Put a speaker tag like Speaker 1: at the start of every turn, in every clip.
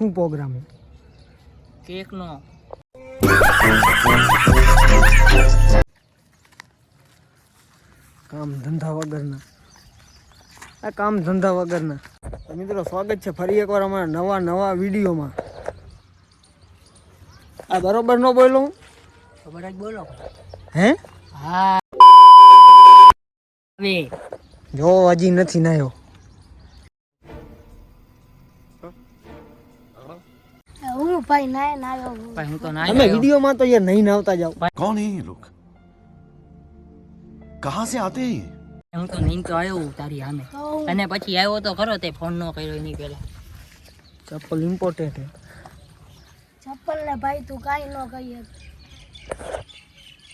Speaker 1: શું પ્રોગ્રામ છે?
Speaker 2: કેકનો.
Speaker 1: કામ ધંધા વગરના. આ કામ ધંધા વગરના. તો મિત્રો સ્વાગત છે ફરી એકવાર અમારા નવા વિડીયોમાં. આ બરોબર ન બોલું?
Speaker 2: ખબર જ બોલો.
Speaker 1: હે?
Speaker 2: હા. હવે
Speaker 1: જો હજી નથી નાયો.
Speaker 3: હું ભાઈ નાય નાયો.
Speaker 2: ભાઈ હું તો
Speaker 1: અમે
Speaker 2: ના
Speaker 1: વિડીયોમાં તો યાર નહીં નાવતા જાવ.
Speaker 4: कौन है ये लोग कहाँ से आते हैं ये?
Speaker 2: હું તો નહીં તો આવ્યો તારી સામે અને પછી આવ્યો તો ખરો તે ફોન નો કર્યો એની પહેલા.
Speaker 1: ચપ્પલ ઇમ્પોર્ટન્ટ છે.
Speaker 3: ચપ્પલ ને ભાઈ તું કાઈ ન કહી હક.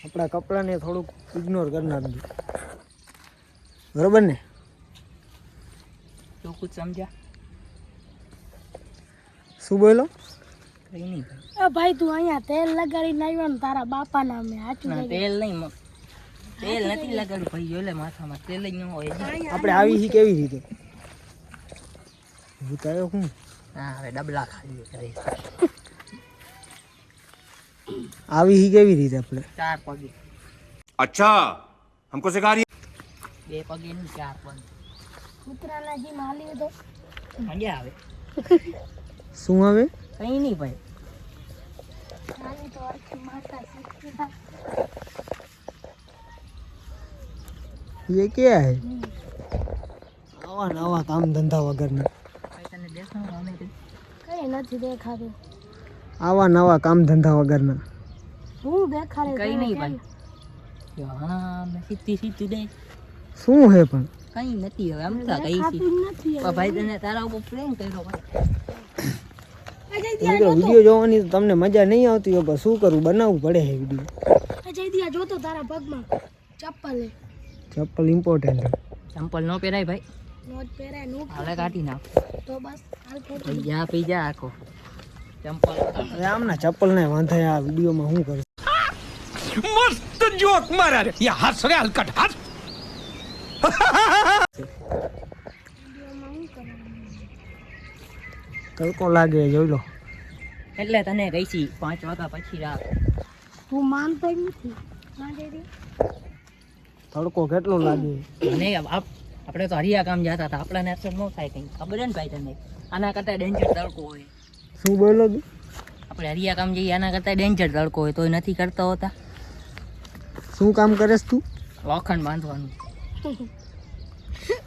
Speaker 1: આપણા કપડાને થોડુંક ઇગ્નોર કરી નાખજો. બરોબર ને?
Speaker 2: તું કુછ સમજ્યા?
Speaker 1: શું બોલો?
Speaker 2: કઈ નહીં ભાઈ.
Speaker 3: એ ભાઈ તું અહીંયા તેલ લગાડીને આવ્યો ને તારા બાપા નામે સાચું
Speaker 2: ના
Speaker 3: કહી.
Speaker 2: તેલ નહીં તેલ નથી લગાડ્યું ભાઈ. જોલે માથામાં તેલ જ ન હોય.
Speaker 1: આપણે આવી હી કેવી રીતે? ભૂતાયો હું?
Speaker 2: હા હવે ડબલા ખાલી કરે.
Speaker 1: આવી હી કેવી રીતે આપણે?
Speaker 2: 4 પગે.
Speaker 4: अच्छा हमको सिखा रही
Speaker 2: 2 પગે નહીં 4 પગ.
Speaker 3: કૂતરાના જી માલી તો
Speaker 2: મજા આવે.
Speaker 1: શું આવે?
Speaker 2: કઈ નહીં ભાઈ.
Speaker 3: માલી તો અર્થ માતા શીખતા.
Speaker 1: ये क्या है? આવા નવા કામ ધંધા વગરના.
Speaker 2: ભાઈ તને દેખાડું અમે તો
Speaker 3: કઈ નથી દેખાતું.
Speaker 1: આવા નવા કામ ધંધા વગરના.
Speaker 3: હું દેખાડે
Speaker 2: કઈ નહીં ભાઈ. હા મેં સીધું દે.
Speaker 1: શું હે પણ?
Speaker 2: કઈ નથી હવે આમ તો કઈ
Speaker 3: દેખાતું જ નથી
Speaker 2: પણ ભાઈ તને તારા ઉપર પ્રેમ કર્યો ભાઈ.
Speaker 3: અજય
Speaker 1: મિત્રો વિડીયો જોવાની તો તમને મજા નહીં આવતી હોય પણ શું કરું, બનાવવું પડે છે વિડીયો.
Speaker 3: દિયા જોતો તારા પગમાં ચપ્પલ હે.
Speaker 1: ચપ્પલ ઇમ્પોર્ટન્ટ છે.
Speaker 2: ચંપલ નો પહેરાય ભાઈ.
Speaker 3: નોટ પહેરાય નું
Speaker 2: હવે કાઢી નાખ.
Speaker 3: તો બસ હાલ ફોટો.
Speaker 2: પી જા આખો ચંપલ.
Speaker 1: હવે આમના ચપ્પલ ને વાંધે આ વિડીયોમાં શું કરું?
Speaker 4: मस्त जोक मारा रे ये हंस रे हलकट हंस
Speaker 1: તડકો લાગે જોઈ લો.
Speaker 2: એટલે તને કહી છી 5 વાગ્યા પછી રાખ.
Speaker 3: તું માનતો જ નથી. ના દેદી
Speaker 1: તડકો કેટલો લાગે.
Speaker 2: અને આપણે તો હરિયા કામ જતા હતા. આપણાને અસર ન થાય કઈ. ખબર હે ને ભાઈ તને? આના કરતા ડેન્જર તડકો હોય.
Speaker 1: શું બોલો તું?
Speaker 2: આપણે હરિયા કામ જઈએ આના કરતા ડેન્જર તડકો હોય તોય નથી કરતા હોતા.
Speaker 1: શું કામ કરેસ તું?
Speaker 2: લોખંડ બાંધવાનું.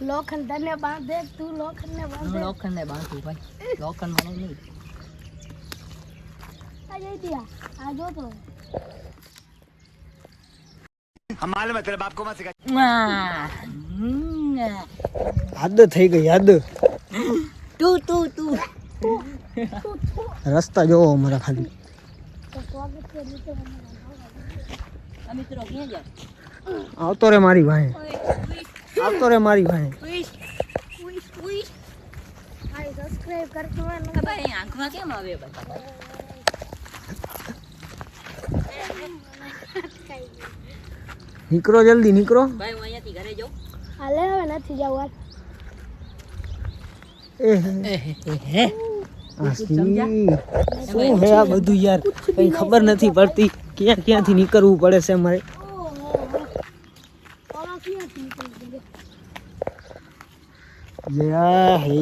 Speaker 3: લોખંડ તને બાંધે તું લોખંડ ને
Speaker 2: હું
Speaker 3: બાંધે.
Speaker 2: લોખંડને બાંધું ભાઈ. લોખંડ મને નહીં.
Speaker 3: અજય દિયા આ જોતો
Speaker 4: हमारे में तेरे बाप को मत सिखा
Speaker 1: યાદ થઈ ગઈ યાદ.
Speaker 2: તું
Speaker 1: રસ્તા જોવો અમારા ખાલી.
Speaker 3: તો સ્વાગત છે મિત્રો
Speaker 2: આ મિત્રો ક્યાં જાય?
Speaker 1: આવતો રે મારી ભાઈ. આવતો રે મારી ભાઈ.
Speaker 3: ભાઈ સબસ્ક્રાઇબ કરજો ને
Speaker 2: ભાઈ આંખમાં કેમ આવે બધા?
Speaker 1: નીકળો જલ્દી નીકળો.
Speaker 2: ભાઈ હું અહીંયાથી ઘરે જાઉં.
Speaker 3: હાલે હવે નથી જવું
Speaker 1: એ શું હે આ બધું યાર? કઈ ખબર નથી પડતી ક્યાંથી નીકળવું પડે છે મારે. યા હે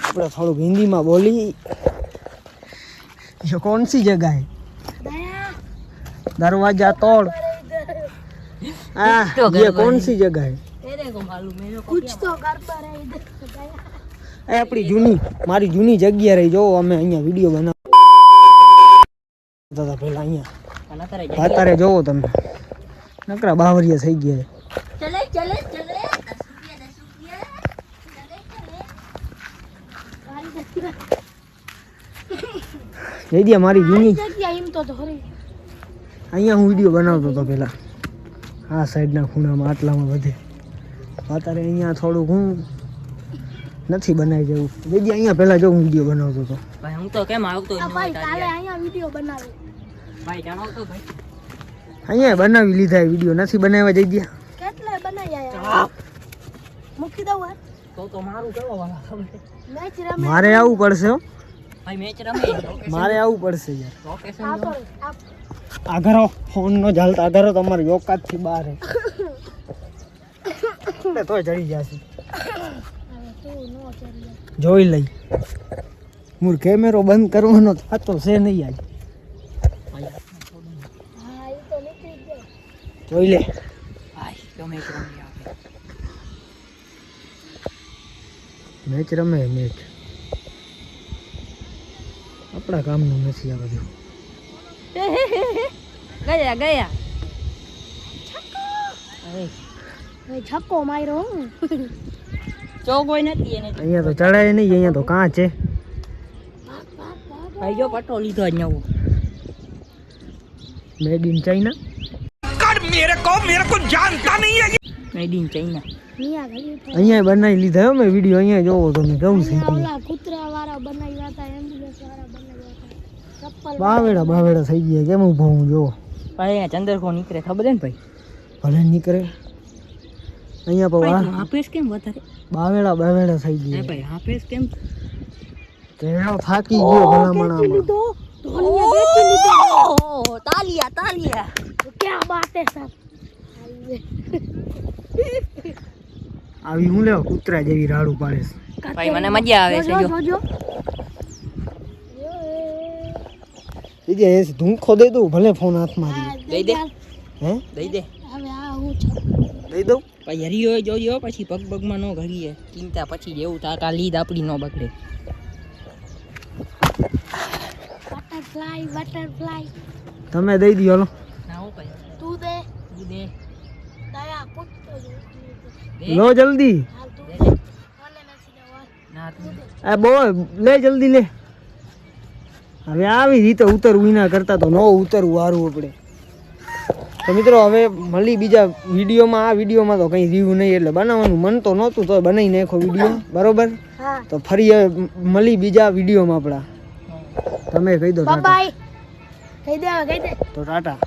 Speaker 1: આપણે થોડુંક હિન્દીમાં બોલી. ये कौन सी जगह है? दरवाजा तोड़. ये कौन सी जगह है?
Speaker 2: तेरे को मालूम मेरे को
Speaker 3: कुछ तो करता रहे इधर
Speaker 1: એ આપણી જૂની મારી જૂની જગ્યા રહી. જો અમે અહીંયા વિડીયો બનાવતા પેલા અહીંયા અત્યારે જોવો તમે નકરા બાવરિયા થઈ ગયા.
Speaker 2: ચલે 10 રૂપિયા
Speaker 1: જઈ દે મારી જૂની
Speaker 3: જગ્યા એમ તો ધોરી
Speaker 1: અહીંયા હું વિડીયો બનાવતો હતો પેલા. આ સાઈડના ખૂણામાં આટલામાં બધે. અત્યારે અહીંયા થોડુંક હું નથી બનાવી જવું. જઈ અહીંયા પહેલા જો હું વિડીયો બનાવતો હતો.
Speaker 2: ભાઈ હું તો કેમ આવતો જ ન
Speaker 3: ભાઈ
Speaker 2: હોય
Speaker 3: કાલે
Speaker 2: તારી.
Speaker 3: અહીંયા વિડિયો બનાવે.
Speaker 2: ભાઈ જણાવતો ભાઈ.
Speaker 1: અહીંયા બનાવી લીધા વિડીયો નથી બનાવ્યા. જઈ ગયા
Speaker 3: કેટલા બનાવ્યા યાર મૂકી દઉં
Speaker 2: તો મારું કરવા વાળા ખબર છે
Speaker 3: મેચ રમે
Speaker 1: મારે આવવું પડશે હો
Speaker 2: ભાઈ મેચ રમે
Speaker 1: મારે આવવું પડશે યાર
Speaker 2: લોકેશન
Speaker 3: આ કરો આ
Speaker 1: આગળ ફોન નો ચાલતા આગળ તમારી ઓકાત થી બહાર હે તોય ચડી જશે
Speaker 3: હવે તું નો કરી
Speaker 1: જોઈ લઈ મૂર કેમેરો બંધ કરવાનો થતો છે નહીં આજ
Speaker 3: હા એ તો નીકળી ગયો
Speaker 1: જોઈ લે
Speaker 2: ભાઈ તો મેચ રમી આવે
Speaker 1: મેચ રમે મેચ આપણા કામનું નથી આ બધું
Speaker 2: ગયા ગયા અરે
Speaker 3: હવે છક્કો માર્યો હું
Speaker 2: ચોગોય નથી એને
Speaker 1: અહીંયા તો ચડાય નહીં અહીંયા તો કાં છે
Speaker 2: ભાઈ જો પટ્ટો લીધો જ નવો
Speaker 1: મેડ ઇન ચાઇના
Speaker 4: कर मेरे को जानता नहीं है
Speaker 2: મેડ ઇન ચાઇના
Speaker 3: મિયા ગલી પર
Speaker 1: અહીંયા બનાવી લીધા હો મેં વિડીયો અહીંયા જોવો તમે કેવું છે
Speaker 3: અહીંયા ઓલા કૂતરા વાળા બનાવ્યા હતા એમ્બ્યુલન્સ વાળા બનાવ્યા હતા ચપ્પલ
Speaker 1: બાવેડા થઈ ગયા કેમ ઊભો હું જોવો
Speaker 2: ભાઈ અહીંયા ચંદ્રકો નીકળે ખબર છે ને ભાઈ
Speaker 1: ભલે નીકળે અહીંયા પર
Speaker 2: ભાઈ તું હાફેસ કેમ વધારે
Speaker 1: બાવેડા થઈ
Speaker 2: હે
Speaker 1: ગયા
Speaker 2: ભાઈ હાફેસ કેમ
Speaker 1: તેનો થાકી ગયો ભલામણામાં
Speaker 3: લીધો ધોનિયા બેચી લીધો
Speaker 2: ઓહ તાલિયા તાલિયા
Speaker 3: ક્યાં બાત હે સાહેબ
Speaker 1: આવી હું લેવા કૂતરા જેવી રાડું પાડે છે
Speaker 2: ભાઈ મને મજા આવે છે જો
Speaker 3: જોજો
Speaker 1: એ જે એસી ધૂંખો દઈ દઉં ભલે ફોન હાથમાં
Speaker 2: દઈ દે
Speaker 1: હે
Speaker 2: દઈ દે
Speaker 3: હવે આ હું છું
Speaker 1: દઈ દઉં
Speaker 2: ભાઈ હરિયો જોજો પછી પગ પગમાં ન ઘડીએ ચિંતા પછી જેવું તાકા લીધ આપણી ન બગડે
Speaker 3: બટરફ્લાય
Speaker 1: તમે દઈ દો હાલો
Speaker 2: ના હો ભાઈ
Speaker 3: તું દે
Speaker 2: ઈ દે
Speaker 3: દયા પૂછતો જો
Speaker 2: દે
Speaker 1: લો જલ્દી
Speaker 3: હાલ તું
Speaker 2: દે
Speaker 3: મને નથી દેવા
Speaker 2: ના તું દે
Speaker 1: આ બો લે જલ્દી લે હવે આવી રીતે ઉતરવું ના કરતા તો ન ઉતરવું સારું આપણે તો મિત્રો હવે મળી બીજા વિડીયોમાં આ વિડીયોમાં તો કંઈ રહ્યું નહીં એટલે બનાવવાનું મન તો નહોતું તો બનાવી નાખો વિડીયો બરોબર
Speaker 3: હા
Speaker 1: તો ફરી હવે મળી બીજા વિડીયોમાં આપણા તમે કહી દો ટાટા
Speaker 3: બાય કહી દે
Speaker 1: તો ટાટા